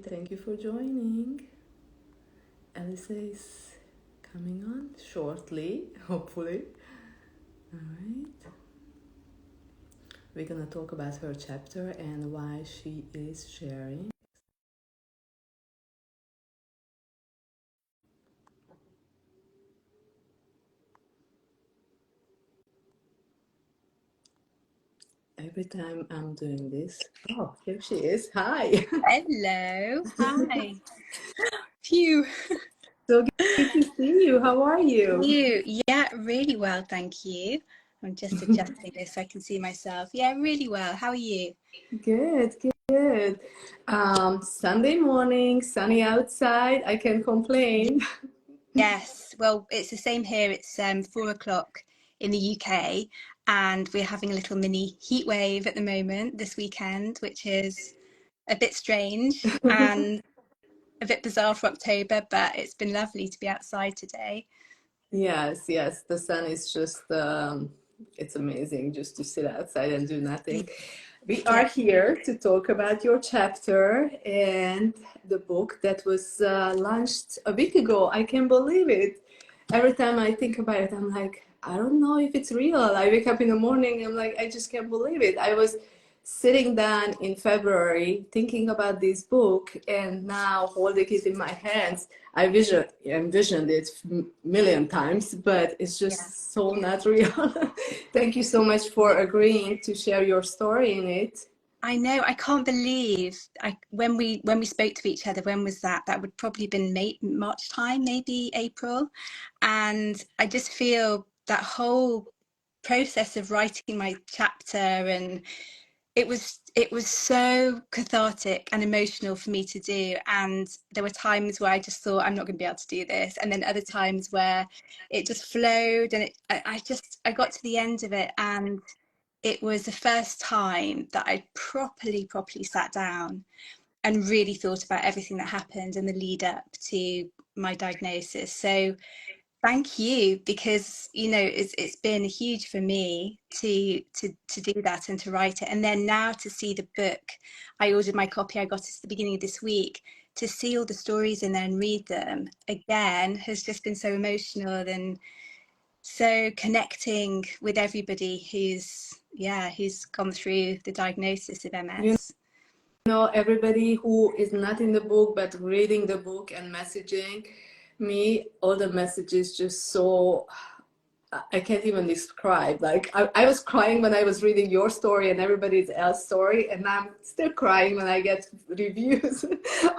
Thank you for joining. Elisa is coming on shortly, hopefully. All right. We're going to talk about her chapter and why she is sharing. Every time I'm doing this. Oh, here she is. Hi. Hello. Hi. Phew. So good to see you. How are you? Yeah, really well, thank you. I'm just adjusting this so I can see myself. Yeah, really well. How are you? Good, good. Sunday morning, sunny outside. I can't complain. Yes. Well, it's the same here. It's 4 o'clock in the UK, and we're having a little mini heat wave at the moment this weekend, which is a bit strange and a bit bizarre for October, but it's been lovely to be outside today. Yes, yes. The sun is just, it's amazing just to sit outside and do nothing. We Yeah. are here to talk about your chapter and the book that was launched a week ago. I can't believe it. Every time I think about it, I'm like, I don't know if it's real. I wake up in the morning, I'm like, I just can't believe it. I was sitting down in February thinking about this book and now holding it in my hands. I envisioned it a million times, but it's Yeah. just so not real. Thank you so much for agreeing to share your story in it. I know. I can't believe when we spoke to each other. When was that? That would probably been March time, maybe April. And I just feel that whole process of writing my chapter, and it was so cathartic and emotional for me to do. And there were times where I just thought I'm not going to be able to do this, and then other times where it just flowed, and I got to the end of it, and it was the first time that I properly sat down and really thought about everything that happened in the lead up to my diagnosis. So thank you, because it's been huge for me to do that and to write it, and then now to see the book. I ordered my copy. I got it at the beginning of this week. To see all the stories in there and read them again has just been so emotional, and so connecting with everybody who's gone through the diagnosis of You MS. know, everybody who is not in the book but reading the book and messaging me, all the messages just so I can't even describe. Like I was crying when I was reading your story and everybody else's story, and I'm still crying when I get reviews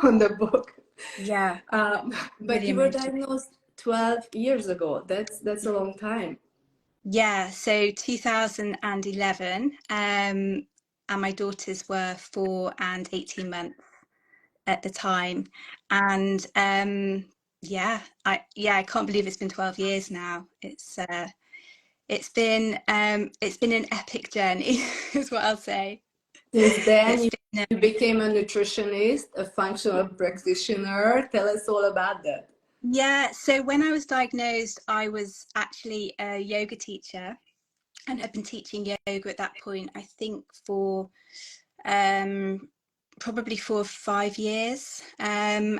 on the book. Yeah, But really you were emotional. diagnosed 12 years ago. That's a long time. Yeah, so 2011, and my daughters were 4 and 18 months at the time, and I can't believe it's been 12 years now. It's been an epic journey, is what I'll say. Since then, It's you been became a nutritionist, a functional practitioner. Tell us all about that. Yeah, so when I was diagnosed, I was actually a yoga teacher and had been teaching yoga at that point, I think for um, probably for 5 years. And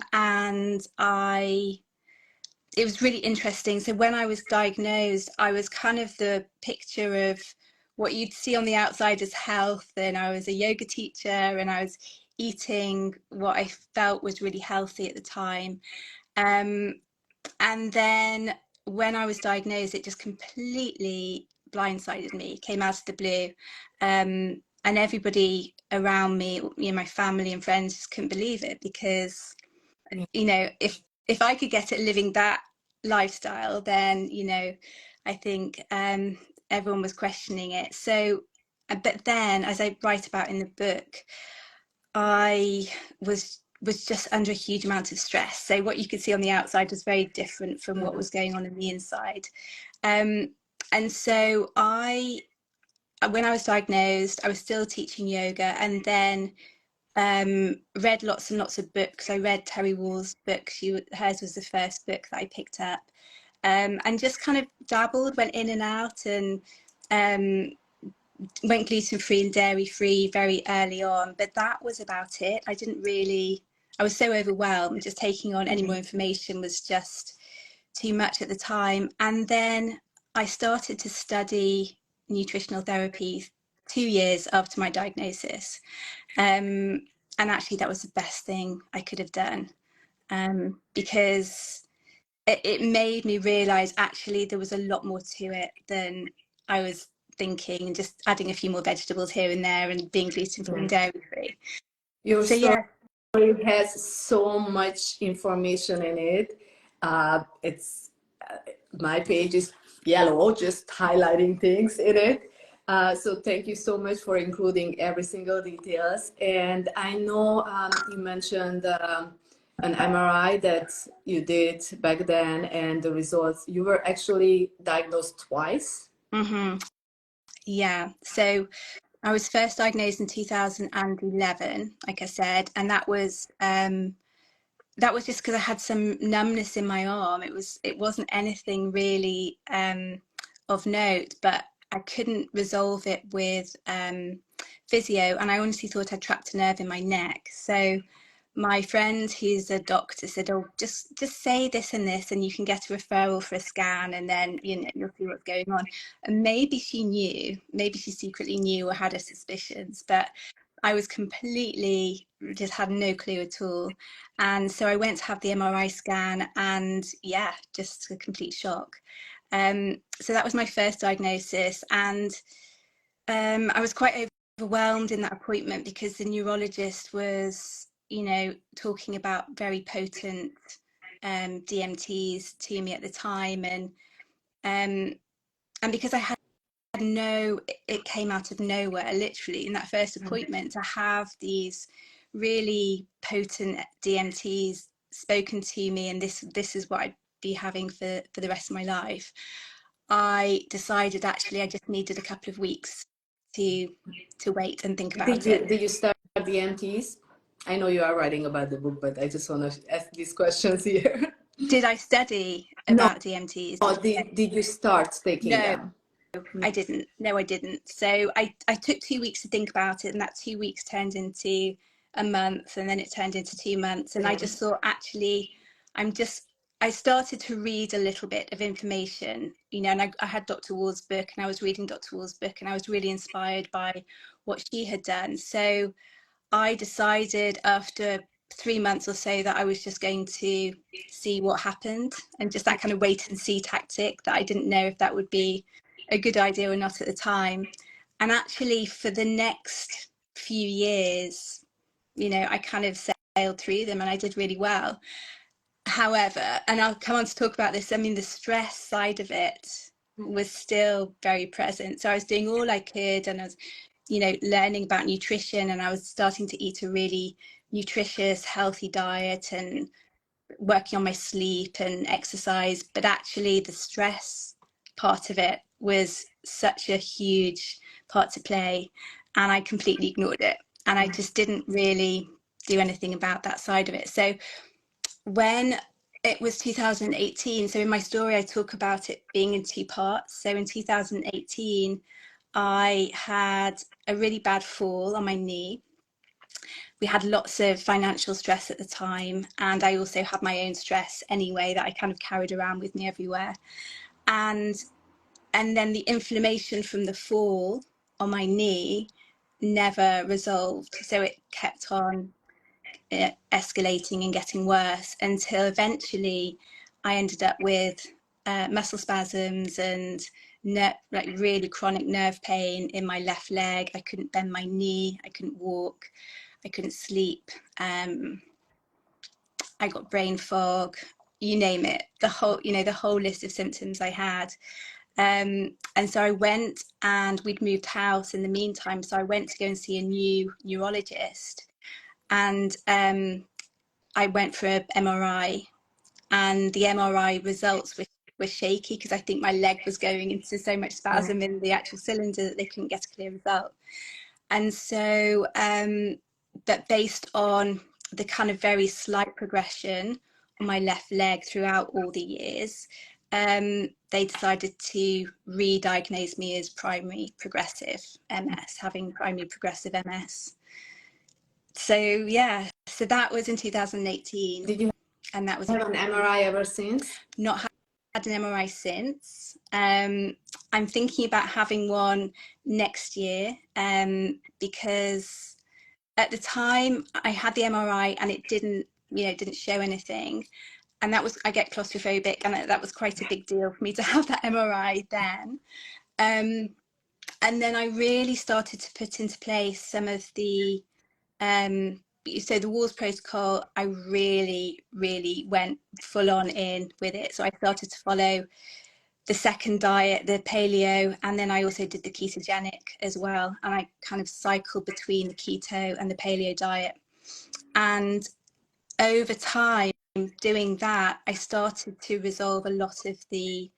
it was really interesting. So when I was diagnosed, I was kind of the picture of what you'd see on the outside as health. And I was a yoga teacher, and I was eating what I felt was really healthy at the time. Um, and then when I was diagnosed, it just completely blindsided me, came out of the blue. And everybody around me, my family and friends, just couldn't believe it, because, Yeah. if I could get at living that lifestyle, then, I think everyone was questioning it. So, but then, as I write about in the book, I was just under a huge amount of stress. So what you could see on the outside was very different from what was going on in the inside. Um, and so when I was diagnosed, I was still teaching yoga, and then read lots and lots of books. I read Terry Wall's book. Hers was the first book that I picked up, and just kind of dabbled, went in and out, and um, went gluten free and dairy free very early on, but that was about it. I was so overwhelmed. Just taking on any more information was just too much at the time. And then I started to study nutritional therapy 2 years after my diagnosis. And actually, that was the best thing I could have done, because it made me realize actually there was a lot more to it than I was thinking, and just adding a few more vegetables here and there and being gluten free and dairy free. Your So story yeah. has so much information in it. It's my page is yellow, just highlighting things in it. So thank you so much for including every single details. And I know you mentioned an MRI that you did back then, and the results. You were actually diagnosed twice. Yeah. So I was first diagnosed in 2011, like I said, and that was just because I had some numbness in my arm. It wasn't anything really of note, but I couldn't resolve it with physio, and I honestly thought I trapped a nerve in my neck. So my friend who's a doctor said, oh, just say this and this and you can get a referral for a scan, and then you'll see what's going on. And maybe she secretly knew or had her suspicions, but I was completely, just had no clue at all. And so I went to have the MRI scan, and yeah, just a complete shock. So that was my first diagnosis, and I was quite overwhelmed in that appointment because the neurologist was, talking about very potent DMTs to me at the time, and because I had it came out of nowhere, literally, in that first appointment, to have these really potent DMTs spoken to me, and this is what I'd be having for the rest of my life. I decided actually I just needed a couple of weeks to wait and think about it. Did you start the MTs? I know you are writing about the book, but I just want to ask these questions here. Did I study No, about DMTs? did you start taking No, them? I didn't. No, I didn't. So I took 2 weeks to think about it, and that 2 weeks turned into a month, and then it turned into 2 months. And I just thought, actually, I started to read a little bit of information, and I had Dr. Ward's book, and I was reading Dr. Ward's book, and I was really inspired by what she had done. So I decided after 3 months or so that I was just going to see what happened, and just that kind of wait and see tactic that I didn't know if that would be a good idea or not at the time. And actually, for the next few years, I kind of sailed through them and I did really well. However, and I'll come on to talk about this, I mean, the stress side of it was still very present. So I was doing all I could, and I was, learning about nutrition, and I was starting to eat a really nutritious, healthy diet, and working on my sleep and exercise. But actually, the stress part of it was such a huge part to play, and I completely ignored it. And I just didn't really do anything about that side of it. So when it was 2018, so in my story, I talk about it being in two parts. So in 2018, I had a really bad fall on my knee. We had lots of financial stress at the time, and I also had my own stress anyway that I kind of carried around with me everywhere. And then the inflammation from the fall on my knee never resolved. So it kept on escalating and getting worse until eventually I ended up with muscle spasms and like really chronic nerve pain in my left leg. I couldn't bend my knee, I couldn't walk, I couldn't sleep. I got brain fog, you name it, the whole list of symptoms I had. And so I went, and we'd moved house in the meantime. So I went to go and see a new neurologist, and I went for an MRI, and the MRI results were shaky because I think my leg was going into so much spasm in the actual cylinder that they couldn't get a clear result. And so, but based on the kind of very slight progression on my left leg throughout all the years, they decided to re-diagnose me as primary progressive MS, having primary progressive MS. So yeah, so that was in 2018. Did you and that was have an MRI ever since? Not had an MRI since. I'm thinking about having one next year, because at the time I had the MRI and it didn't show anything. And that was, I get claustrophobic, and that was quite a big deal for me to have that MRI then. And then I really started to put into place some of the, so the WARS protocol, I really, really went full on in with it. So I started to follow the second diet, the paleo, and then I also did the ketogenic as well. And I kind of cycled between the keto and the paleo diet. And over time doing that, I started to resolve a lot of the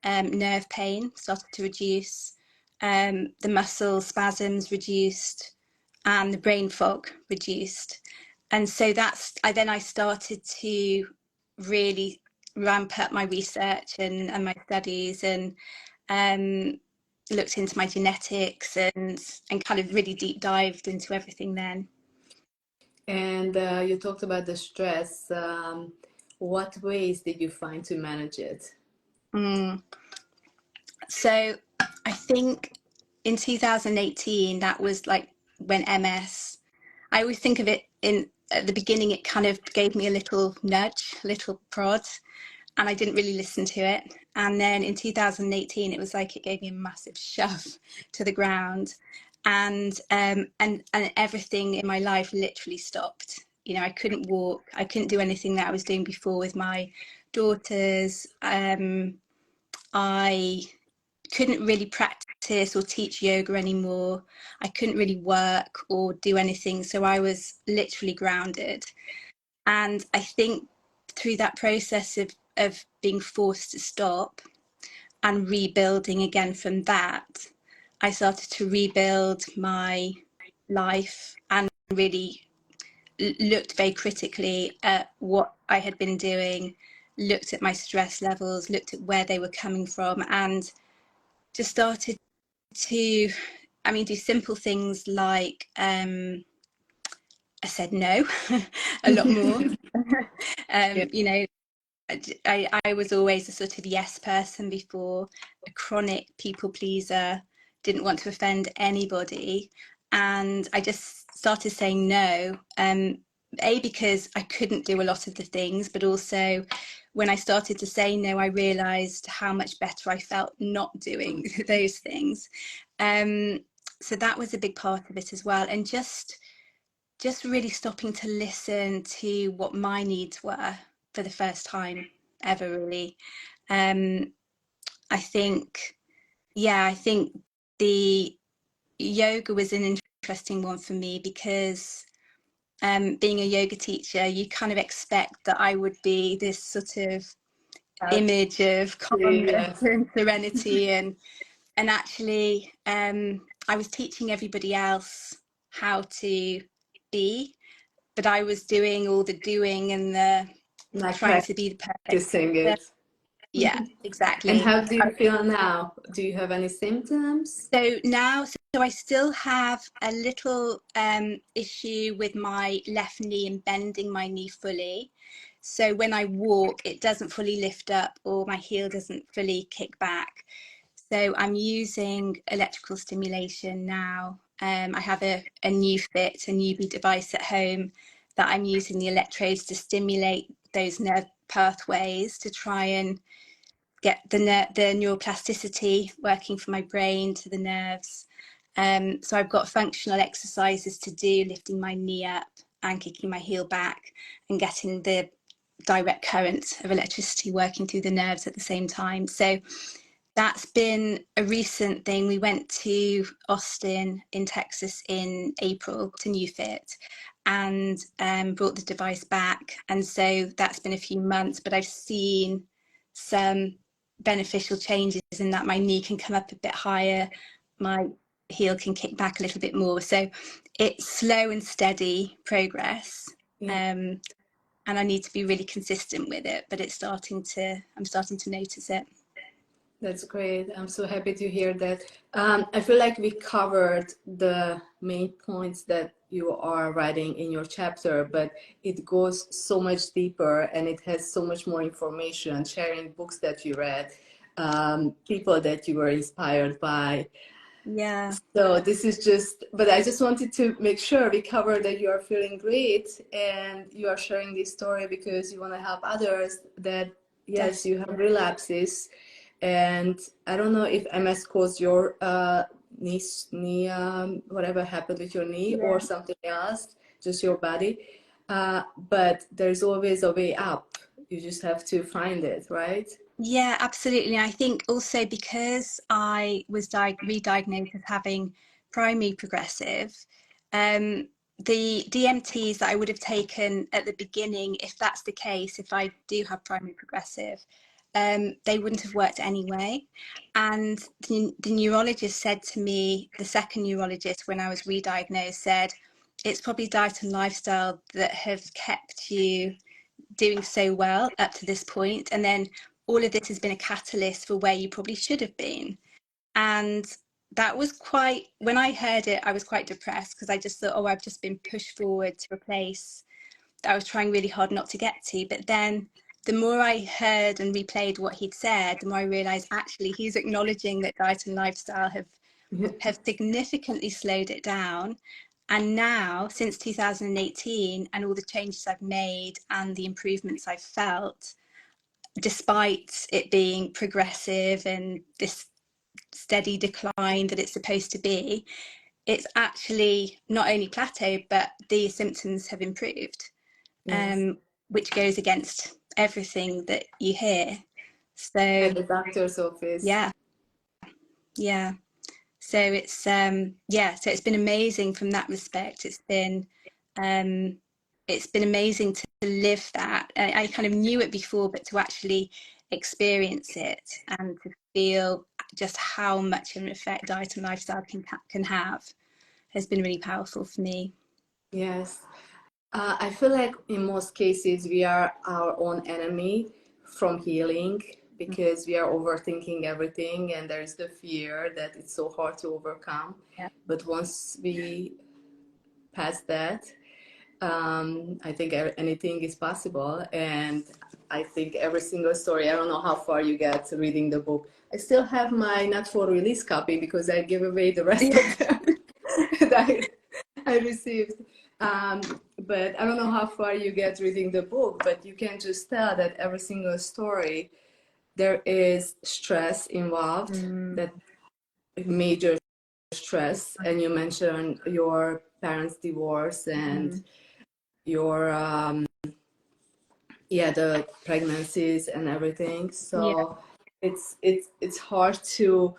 nerve pain, started to reduce, the muscle spasms reduced, and the brain fog reduced. And so I started to really ramp up my research and my studies, and looked into my genetics and kind of really deep dived into everything then. And you talked about the stress. What ways did you find to manage it? So I think in 2018, that was like when MS, I always think of it at the beginning, it kind of gave me a little nudge, a little prod, and I didn't really listen to it. And then in 2018, it was like it gave me a massive shove to the ground, and everything in my life literally stopped. You know, I couldn't walk, I couldn't do anything that I was doing before with my daughters. I couldn't really practice or teach yoga anymore. I couldn't really work or do anything. So I was literally grounded. And I think through that process of being forced to stop and rebuilding again from that, I started to rebuild my life and really looked very critically at what I had been doing, looked at my stress levels, looked at where they were coming from, and just started to, do simple things like, I said no a lot more. Yeah. You know, I was always a sort of yes person before, a chronic people pleaser, didn't want to offend anybody. And I just started saying no, because I couldn't do a lot of the things, but also when I started to say no, I realized how much better I felt not doing those things. So that was a big part of it as well. And just really stopping to listen to what my needs were for the first time ever, really. I think the yoga was an interesting one for me because, being a yoga teacher, you kind of expect that I would be this sort of image of calmness, yes, and serenity, and actually, I was teaching everybody else how to be, but I was doing all the doing and the trying to be the perfect. Practicing it. Yeah, exactly. And how do you feel now? Do you have any symptoms? So now, so I still have a little issue with my left knee and bending my knee fully. So when I walk, it doesn't fully lift up, or my heel doesn't fully kick back. So I'm using electrical stimulation now. I have a new fit, a newbie device at home that I'm using the electrodes to stimulate those nerve pathways to try and get the neuroplasticity working from my brain to the nerves. So I've got functional exercises to do, lifting my knee up and kicking my heel back and getting the direct current of electricity working through the nerves at the same time. So that's been a recent thing. We went to Austin in Texas in April to New Fit and brought the device back. And so that's been a few months, but I've seen some beneficial changes in that my knee can come up a bit higher, my heel can kick back a little bit more. So it's slow and steady progress. Yeah. And I need to be really consistent with it, but I'm starting to notice it. That's great. I'm so happy to hear that. I feel like we covered the main points that you are writing in your chapter, but it goes so much deeper and it has so much more information, sharing books that you read, people that you were inspired by. Yeah. So this is just, but I just wanted to make sure we cover that you are feeling great and you are sharing this story because you want to help others that, yes, you have relapses. And I don't know if MS caused your knee, whatever happened with your knee or something else, just your body. But there's always a way up. You just have to find it, right? Yeah, absolutely. I think also because I was re-diagnosed as having primary progressive, the DMTs that I would have taken at the beginning, if that's the case, if I do have primary progressive, they wouldn't have worked anyway. And the neurologist said to me, the second neurologist, when I was re-diagnosed, said, it's probably diet and lifestyle that have kept you doing so well up to this point, and then all of this has been a catalyst for where you probably should have been. And that was quite, when I heard it, I was quite depressed because I just thought, oh, I've just been pushed forward to a place that I was trying really hard not to get to. But then the more I heard and replayed what he'd said, the more I realized actually he's acknowledging that diet and lifestyle have significantly slowed it down. And now, since 2018, and all the changes I've made and the improvements I've felt, despite it being progressive and this steady decline that it's supposed to be, it's actually not only plateaued, but the symptoms have improved, Yes. which goes against everything that you hear. At So, the doctor's office. yeah, yeah. So so it's been amazing from that respect. It's been amazing to live that. I kind of knew it before, but to actually experience it and to feel just how much of an effect diet and lifestyle can have has been really powerful for me. Yes. I feel like in most cases we are our own enemy from healing because we are overthinking everything and there's the fear that it's so hard to overcome. Yeah. But once we pass that, I think anything is possible. And I think every single story, I don't know how far you get reading the book. I still have my not for release copy because I gave away the rest of them that I received. But I don't know how far you get reading the book, but you can just tell that every single story, there is stress involved, that major stress. And you mentioned your parents' divorce and your the pregnancies and everything. Yeah. So it's hard to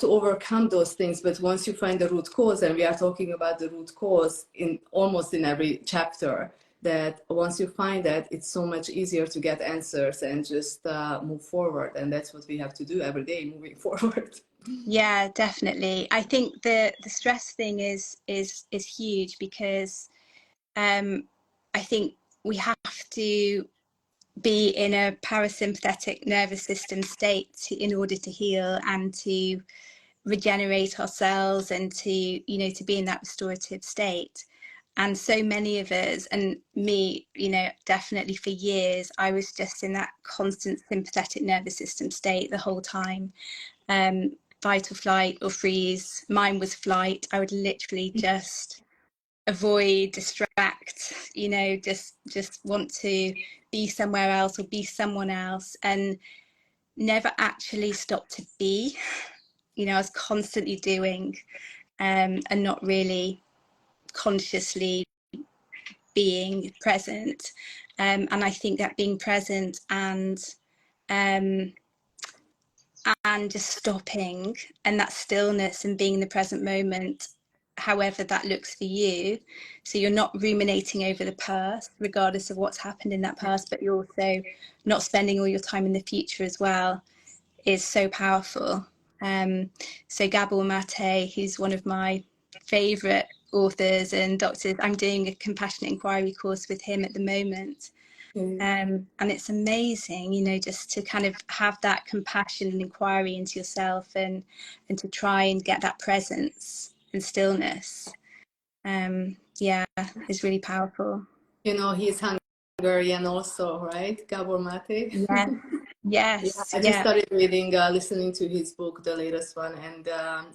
overcome those things, but once you find the root cause, and we are talking about the root cause in almost in every chapter, that once you find that, it's so much easier to get answers and just move forward. And that's what we have to do every day, moving forward. Yeah, definitely. I think the stress thing is huge because I think we have to be in a parasympathetic nervous system state in order to heal and to regenerate ourselves and to be in that restorative state. And so many of us, and me, definitely for years, I was just in that constant sympathetic nervous system state the whole time. Fight or flight or freeze. Mine was flight. I would literally just avoid, distract, just want to be somewhere else or be someone else, and never actually stop to be. I was constantly doing, and not really consciously being present. And I think that being present um, and just stopping, and that stillness and being in the present moment, however that looks for you, so you're not ruminating over the past regardless of what's happened in that past, but you're also not spending all your time in the future as well, is so powerful. So Gabor Mate, who's one of my favorite authors and doctors, I'm doing a compassionate inquiry course with him at the moment. And it's amazing, just to kind of have that compassion and inquiry into yourself and to try and get that presence and stillness. yeah, is really powerful. You know, he's Hungarian also, right? Gabor Mate. Yes, Yeah, yes, I just yeah, started reading, listening to his book, the latest one, and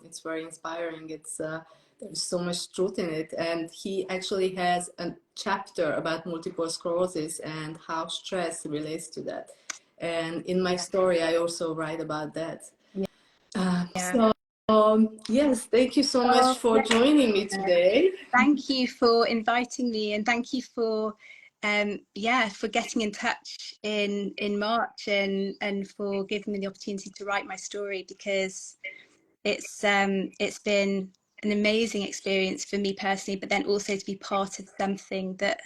it's very inspiring. There's so much truth in it, and he actually has a chapter about multiple sclerosis and how stress relates to that. And in my story, I also write about that. yeah, yeah. So yes, thank you so much Oh, for joining me today. thank you for inviting me, and thank you for yeah, for getting in touch in March, and for giving me the opportunity to write my story, because it's been an amazing experience for me personally, but then also to be part of something that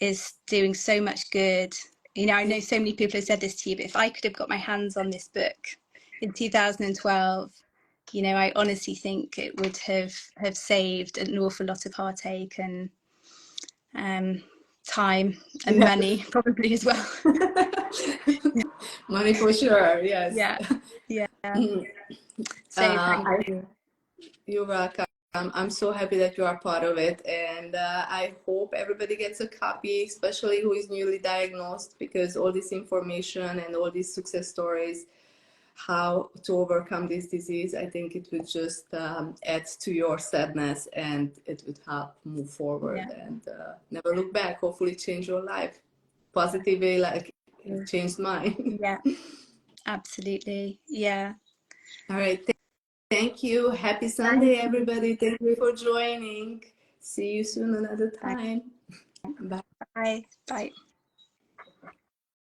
is doing so much good. You know, I know so many people have said this to you, but if I could have got my hands on this book in 2012, you know, I honestly think it would have saved an awful lot of heartache and time and Yes. money probably as well. Money for sure, yes. Yeah, yeah. So thank you. You're welcome. I'm so happy that you are part of it, and I hope everybody gets a copy, especially who is newly diagnosed, because all this information and all these success stories, how to overcome this disease, I think it would just add to your sadness, and it would help move forward Yeah, and never look back. Hopefully, change your life positively, like it changed mine. yeah, absolutely. Yeah. All right. Thank you. Happy Thank Sunday, you. everybody. Thank you for joining. See you soon another time. Bye. Bye. Bye.